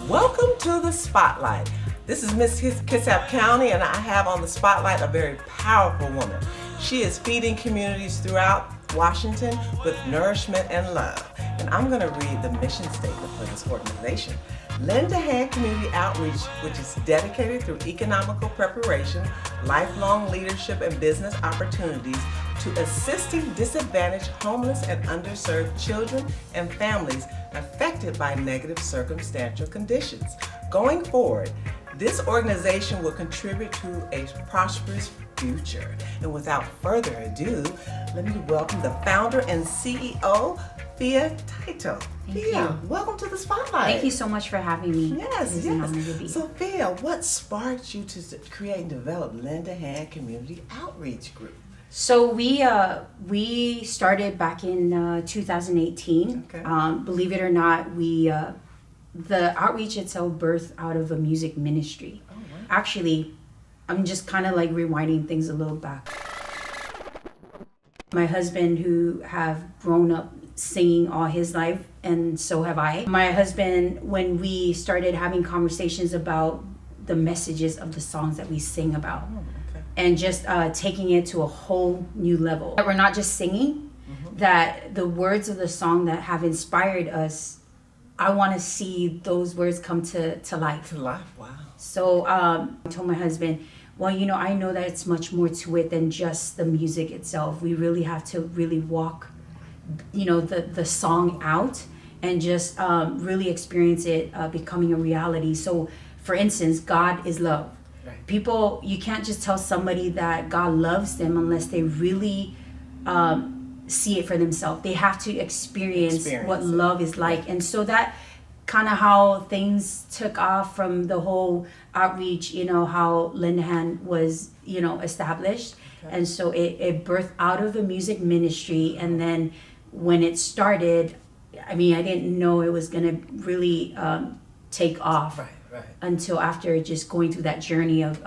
Welcome to the Spotlight. This is Miss Kitsap County, and I have on the spotlight a very powerful woman. She is feeding communities throughout Washington with nourishment and love. And I'm going to read the mission statement for this organization. Lend a Hand Community Outreach, which is dedicated through economical preparation, lifelong leadership, and business opportunities to assisting disadvantaged, homeless, and underserved children and families affected by negative circumstantial conditions. Going forward, this organization will contribute to a prosperous future. And without further ado, let me welcome the founder and CEO, Taito. Thank you. Welcome to the Spotlight. Thank you so much for having me. Yes, It's an honor to be. So, what sparked you to create and develop Lend a Hand Community Outreach Group? So we started back in 2018. Okay. Believe it or not, the outreach itself birthed out of a music ministry. Oh, wow. Actually, I'm just kind of like rewinding things a little back. My husband, who have grown up singing all his life, and so have I. My husband, when we started having conversations about the messages of the songs that we sing about, and just taking it to a whole new level. That we're not just singing, that the words of the song that have inspired us, I want to see those words come to life. To life, wow. So I told my husband, well, I know that it's much more to it than just the music itself. We really have to really walk, the song out and just really experience it becoming a reality. So, for instance, God is love. Right. People, you can't just tell somebody that God loves them unless they really see it for themselves. They have to experience what love is like. And so that kind of how things took off from the whole outreach, how Lend a Hand was, established. Okay. And so it birthed out of the music ministry. And then when it started, I didn't know it was going to really take off. Right. Until after just going through that journey of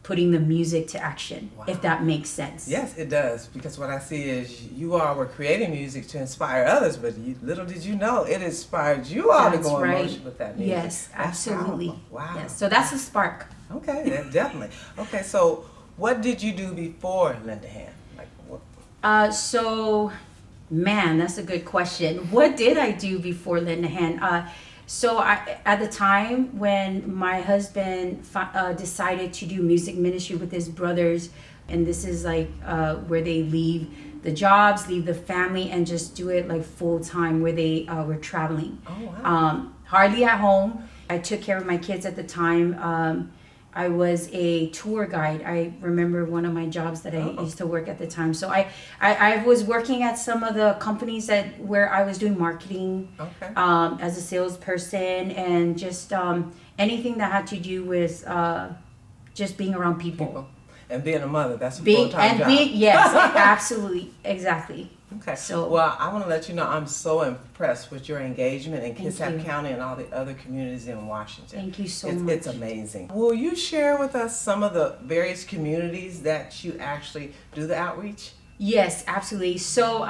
putting the music to action, if that makes sense. Yes, it does, because what I see is you all were creating music to inspire others, but little did you know it inspired you all to go in motion with that music. Yes, absolutely. Wow. Yes, so that's a spark. Okay, definitely. Okay, so what did you do before Lend a Hand? That's a good question. What did I do before Lend a Hand? So at the time when my husband decided to do music ministry with his brothers, and this is like where they leave the jobs, leave the family, and just do it like full time, where they were traveling. Oh, wow. Hardly at home. I took care of my kids at the time. I was a tour guide. I remember one of my jobs that I used to work at the time. So I was working at some of the companies where I was doing marketing as a salesperson, and just anything that had to do with just being around people. And being a mother, that's a full-time job. Yes, absolutely, exactly. Okay. So, well, I want to let you know I'm so impressed with your engagement in Kitsap County and all the other communities in Washington. Thank you so much. It's amazing. Will you share with us some of the various communities that you actually do the outreach? Yes, absolutely. So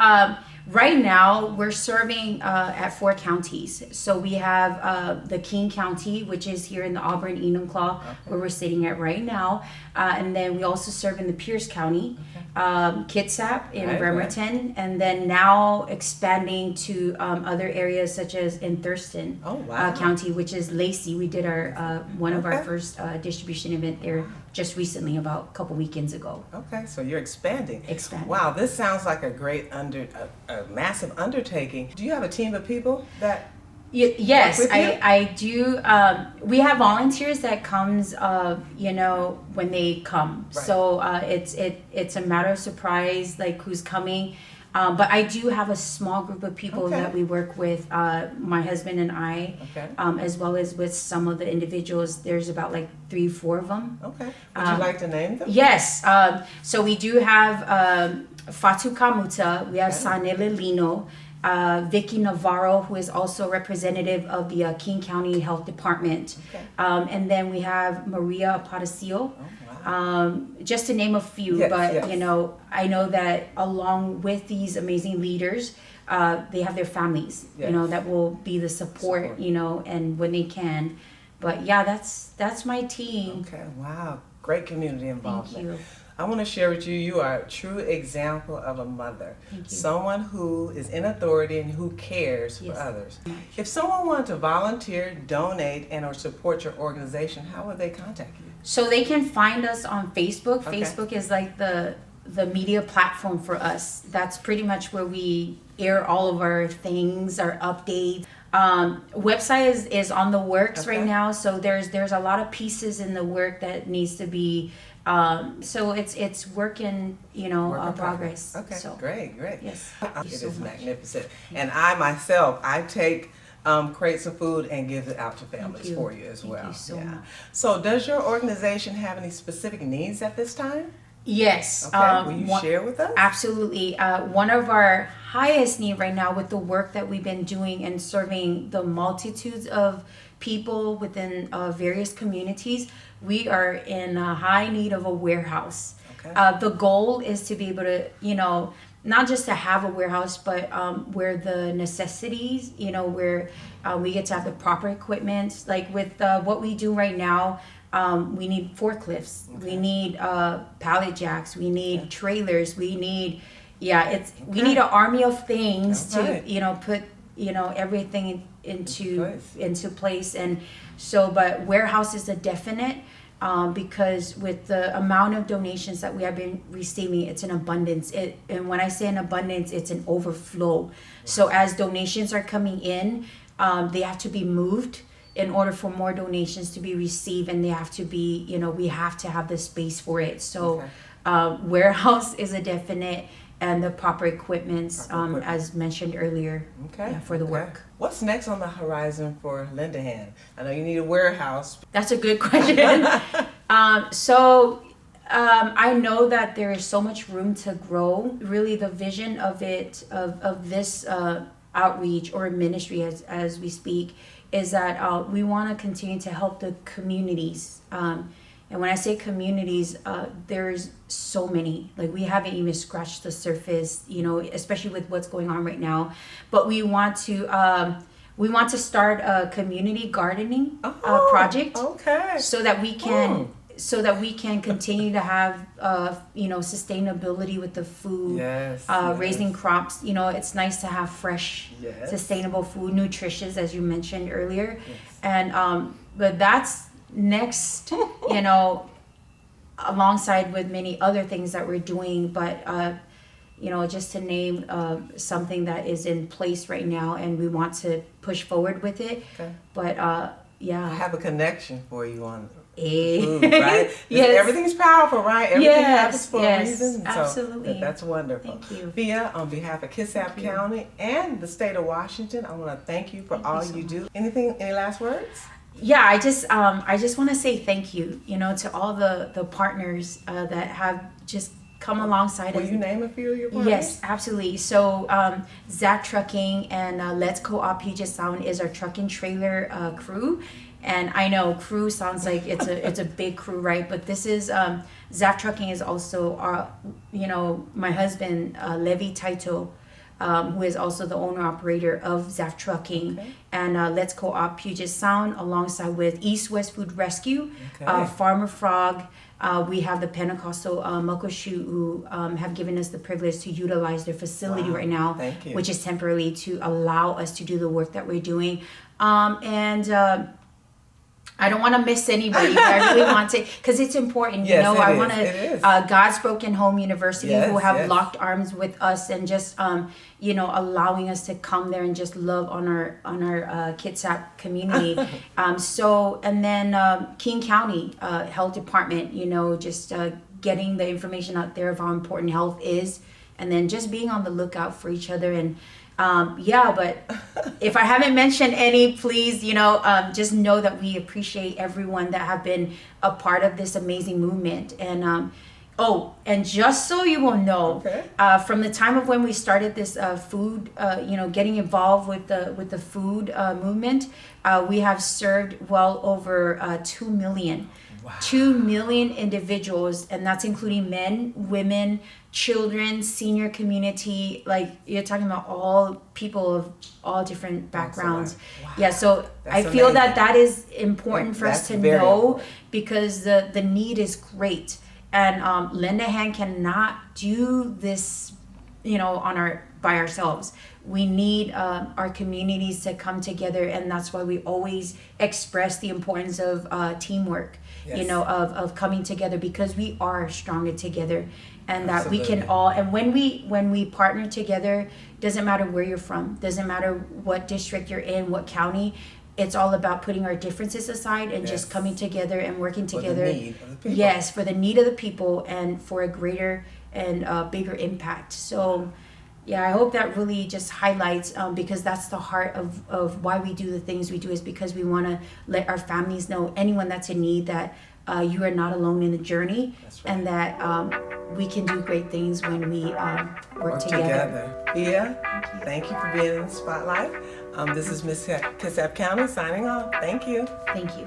right now we're serving at 4 counties. So we have the King County, which is here in the Auburn-Enumclaw, where we're sitting at right now. And then we also serve in the Pierce County, Kitsap in Bremerton, and then now expanding to other areas such as in Thurston County, which is Lacey. We did our one of our first distribution event there just recently, about a couple weekends ago. Okay, so you're expanding. Wow, this sounds like a great, a massive undertaking. Do you have a team of people that Yes, with you? I do. We have volunteers that comes, when they come. Right. So it's a matter of surprise, like who's coming. But I do have a small group of people Okay. that we work with, my husband and I, Okay. as well as with some of the individuals. There's about like 3-4 of them. Okay. Would you like to name them? Yes. So we do have Fatu Kamuta. We have Okay. Sanele Lino. Vicky Navarro, who is also representative of the King County Health Department. Okay. And then we have Maria Aparicio, Oh, wow. just to name a few. Yes, But, yes. I know that along with these amazing leaders, they have their families, Yes. that will be the support, and when they can. But yeah, that's my team. Okay. Wow. Great community Thank involvement. you. I want to share with you, you are a true example of a mother. Thank you. Someone who is in authority and who cares for Yes. others. If someone wanted to volunteer, donate, and or support your organization, how would they contact you? So they can find us on Facebook. Okay. Facebook is like the media platform for us. That's pretty much where we air all of our things, our updates. Website is on the works Okay. right now. So there's a lot of pieces in the work that needs to be. So it's work in progress. Okay, So, great. Yes. It Thank you so is much. magnificent. And I myself, I take crates of food and give it out to families you. for you as Thank well. you so much. So does your organization have any specific needs at this time? Yes. Okay, will you share with us? Absolutely. One of our highest need right now with the work that we've been doing and serving the multitudes of people within various communities, we are in a high need of a warehouse. Okay. The goal is to be able to, not just to have a warehouse, but where the necessities, where we get to have the proper equipment. Like with what we do right now, we need forklifts, we need pallet jacks, we need trailers, we need, we need an army of things Alright. to, put, everything into place. And so, but warehouse is a definite, because with the amount of donations that we have been receiving, it's an abundance. And when I say an abundance, it's an overflow. So as donations are coming in, they have to be moved in order for more donations to be received, and they have to be, we have to have the space for it. So warehouse is a definite, and the proper equipments, as mentioned earlier, for the work. What's next on the horizon for Lindahan? I know you need a warehouse. That's a good question. I know that there is so much room to grow. Really, the vision of it, of this outreach or ministry, as we speak, is that we want to continue to help the communities. And when I say communities, there's so many. Like, we haven't even scratched the surface, especially with what's going on right now. But we want to start a community gardening project. Okay. So that we can continue to have sustainability with the food. Yes. Raising crops. It's nice to have fresh, Yes. sustainable food, nutritious, as you mentioned earlier. Yes. And but that's next, alongside with many other things that we're doing. But just to name something that is in place right now, and we want to push forward with it. Okay. But I have a connection for you on Eh. food, right? Yes. Everything's powerful, right? Everything happens for a reason. So absolutely. that's wonderful. Thank you. Via, on behalf of Kitsap County and the state of Washington, I want to thank you for all so you do. Any last words? Yeah, I just want to say thank you, to all the partners that have just come alongside Will us. you name a few of your partners? Yes, absolutely. So Zach Trucking and Let's Co-op Puget Sound is our truck and trailer crew. And I know crew sounds like it's a big crew, right? But this is Zach Trucking is also our, my husband Levi Taito, who is also the owner operator of Zach Trucking, and Let's Co-op Puget Sound, alongside with East West Food Rescue, Farmer Frog. We have the Pentecostal Muckleshoot, who have given us the privilege to utilize their facility right now, which is temporarily to allow us to do the work that we're doing. I don't want to miss anybody, but I really want to, because it's important, Yes, I want it is. to, God's Broken Home University, Yes, who have yes. locked arms with us and just, allowing us to come there and just love on our Kitsap community. And then King County Health Department, just getting the information out there of how important health is, and then just being on the lookout for each other. And but if I haven't mentioned any, please, just know that we appreciate everyone that have been a part of this amazing movement. And and just so you will know, Okay. From the time of when we started this food, getting involved with the food movement, we have served well over 2 million. Wow. 2 million individuals, and that's including men, women, children, senior community. Like, you're talking about all people of all different backgrounds. Wow. Yeah, so That's I feel amazing. that is important for us That's to very know, important. because the need is great. And Lend a Hand cannot do this, by ourselves. We need our communities to come together, and that's why we always express the importance of teamwork. Yes. Of coming together, because we are stronger together, and that we Absolutely. can all. And when we partner together, doesn't matter where you're from, doesn't matter what district you're in, what county. It's all about putting our differences aside and just Yes. coming together and working For the together. need of the people. Yes, for the need of the people and for a greater and bigger impact. So, yeah, I hope that really just highlights, because that's the heart of why we do the things we do, is because we want to let our families know, anyone that's in need, that you are not alone in the journey. That's right. And that we can do great things when we work together. Yeah, thank you for being in the spotlight. This is Miss Kitsap County signing off. Thank you. Thank you.